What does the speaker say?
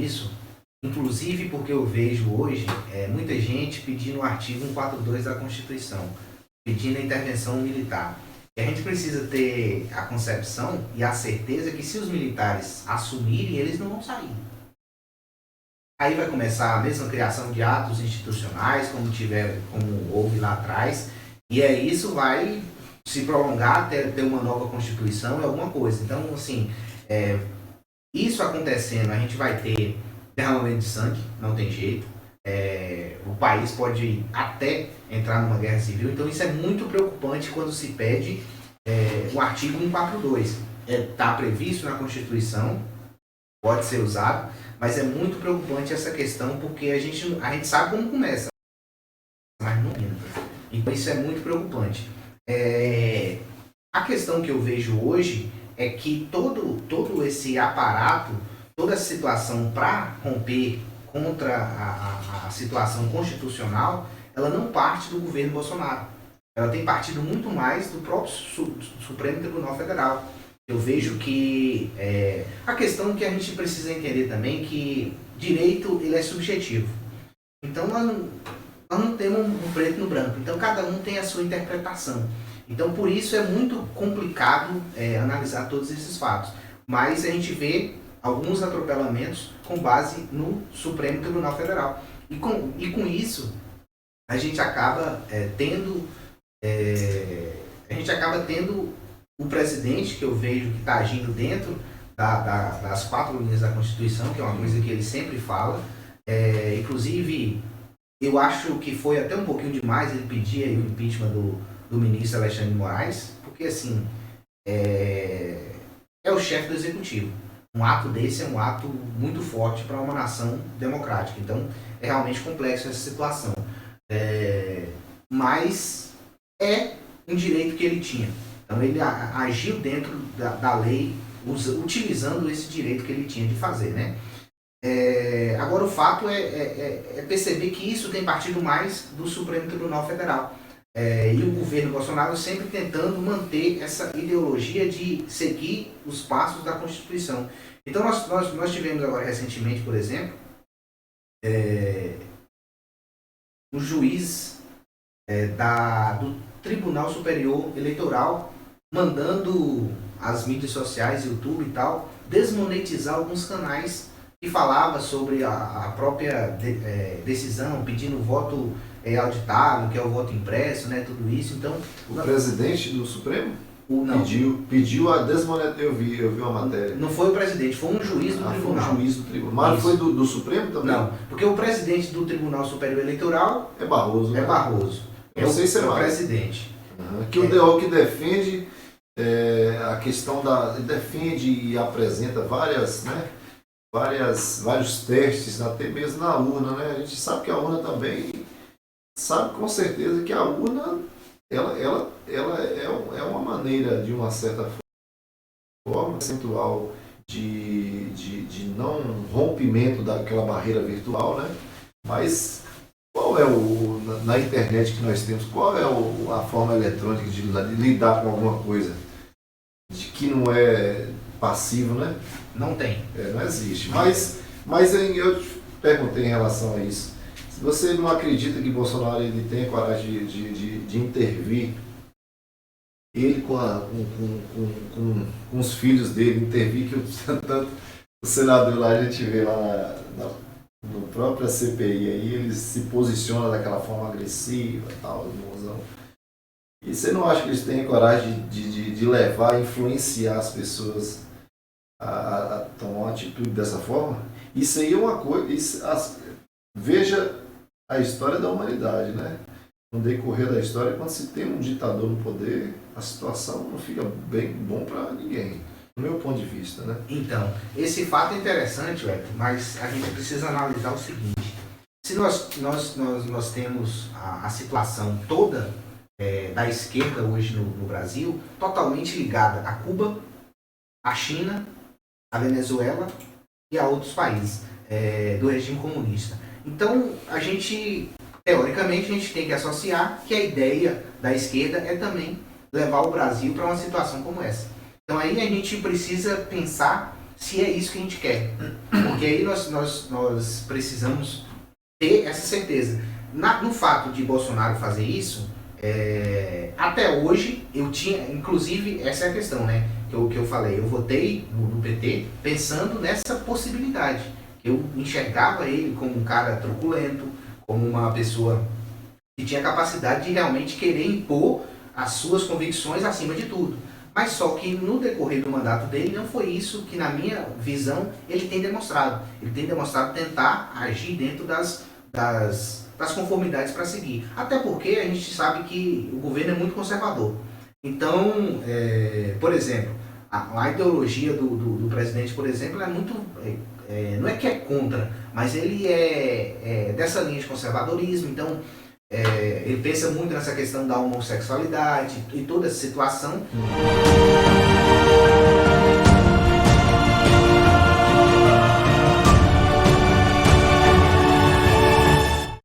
nisso, inclusive porque eu vejo hoje muita gente pedindo o artigo 142 da Constituição, pedindo a intervenção militar. E a gente precisa ter a concepção e a certeza que se os militares assumirem, eles não vão sair. Aí vai começar a mesma criação de atos institucionais, como houve lá atrás, e isso vai se prolongar até ter uma nova Constituição e alguma coisa. Então, assim, isso acontecendo, a gente vai ter derramamento de sangue, não tem jeito. O país pode até entrar numa guerra civil, então isso é muito preocupante quando se pede o artigo 142. Está previsto na Constituição, pode ser usado, mas é muito preocupante essa questão porque a gente sabe como começa, mas não entra. Então isso é muito preocupante. A questão que eu vejo hoje é que todo esse aparato, toda essa situação para romper contra a situação constitucional, ela não parte do governo Bolsonaro. Ela tem partido muito mais do próprio Supremo Tribunal Federal. Eu vejo que a questão que a gente precisa entender também que direito ele é subjetivo. Então nós não temos um preto no branco. Então cada um tem a sua interpretação. Então por isso é muito complicado analisar todos esses fatos. Mas a gente vê alguns atropelamentos com base no Supremo Tribunal Federal. E com isso a gente acaba tendo o presidente, que eu vejo que está agindo dentro das 4 linhas da Constituição, que é uma coisa que ele sempre fala. Inclusive, eu acho que foi até um pouquinho demais ele pedir aí o impeachment do ministro Alexandre de Moraes, porque assim, é o chefe do executivo. Um ato desse é um ato muito forte para uma nação democrática. Então, é realmente complexo essa situação. Mas é um direito que ele tinha. Então, ele agiu dentro da lei, utilizando esse direito que ele tinha de fazer, né? Agora, o fato é perceber que isso tem partido mais do Supremo Tribunal Federal. E o governo Bolsonaro sempre tentando manter essa ideologia de seguir os passos da Constituição. Então, nós tivemos agora recentemente, por exemplo, um juiz do Tribunal Superior Eleitoral mandando as mídias sociais, YouTube e tal, desmonetizar alguns canais que falava sobre a própria decisão, pedindo voto auditável, que é o voto impresso, né, tudo isso. Então, o presidente do Supremo não, pediu a desmonetização. Eu vi uma matéria. Não foi o presidente, foi um juiz do tribunal. Foi um juiz do tribunal. Mas foi do Supremo também? Não, porque o presidente do Tribunal Superior Eleitoral é Barroso. É Barroso. Eu não sei se é o presidente. O que defende a questão defende e apresenta vários testes, até mesmo na urna, né? A gente sabe que a urna também sabe com certeza que a urna ela é uma maneira, de uma certa forma, percentual de não rompimento daquela barreira virtual, né? Mas qual é na internet que nós temos, qual é a forma eletrônica de lidar com alguma coisa de que não é passivo, né? Não tem. Não existe. Mas eu te perguntei em relação a isso. Se você não acredita que Bolsonaro ele tem coragem de intervir, ele com os filhos dele, intervir, que tanto o senador lá, a gente vê lá no próprio CPI, aí ele se posiciona daquela forma agressiva e tal, irmãozão. E você não acha que eles têm coragem de levar, influenciar as pessoas a tomar uma atitude dessa forma? Isso aí é uma coisa. Veja a história da humanidade, né? No decorrer da história, quando se tem um ditador no poder, a situação não fica bem bom para ninguém, do meu ponto de vista, né? Então, esse fato é interessante, mas a gente precisa analisar o seguinte: se nós temos a situação toda da esquerda hoje no Brasil, totalmente ligada a Cuba, a China, a Venezuela e a outros países do regime comunista. Então, teoricamente, a gente tem que associar que a ideia da esquerda é também levar o Brasil para uma situação como essa. Então, aí a gente precisa pensar se é isso que a gente quer. Porque aí nós precisamos ter essa certeza. No fato de Bolsonaro fazer isso, até hoje eu tinha, inclusive, essa é a questão, né? Que eu falei, eu votei no PT pensando nessa possibilidade. Eu enxergava ele como um cara truculento, como uma pessoa que tinha capacidade de realmente querer impor as suas convicções acima de tudo. Mas só que no decorrer do mandato dele não foi isso que, na minha visão, ele tem demonstrado. Ele tem demonstrado tentar agir dentro das conformidades para seguir. Até porque a gente sabe que o governo é muito conservador. Então, por exemplo, a ideologia do presidente, por exemplo, é muito... não é que é contra, mas ele é dessa linha de conservadorismo. Então, ele pensa muito nessa questão da homossexualidade e toda essa situação.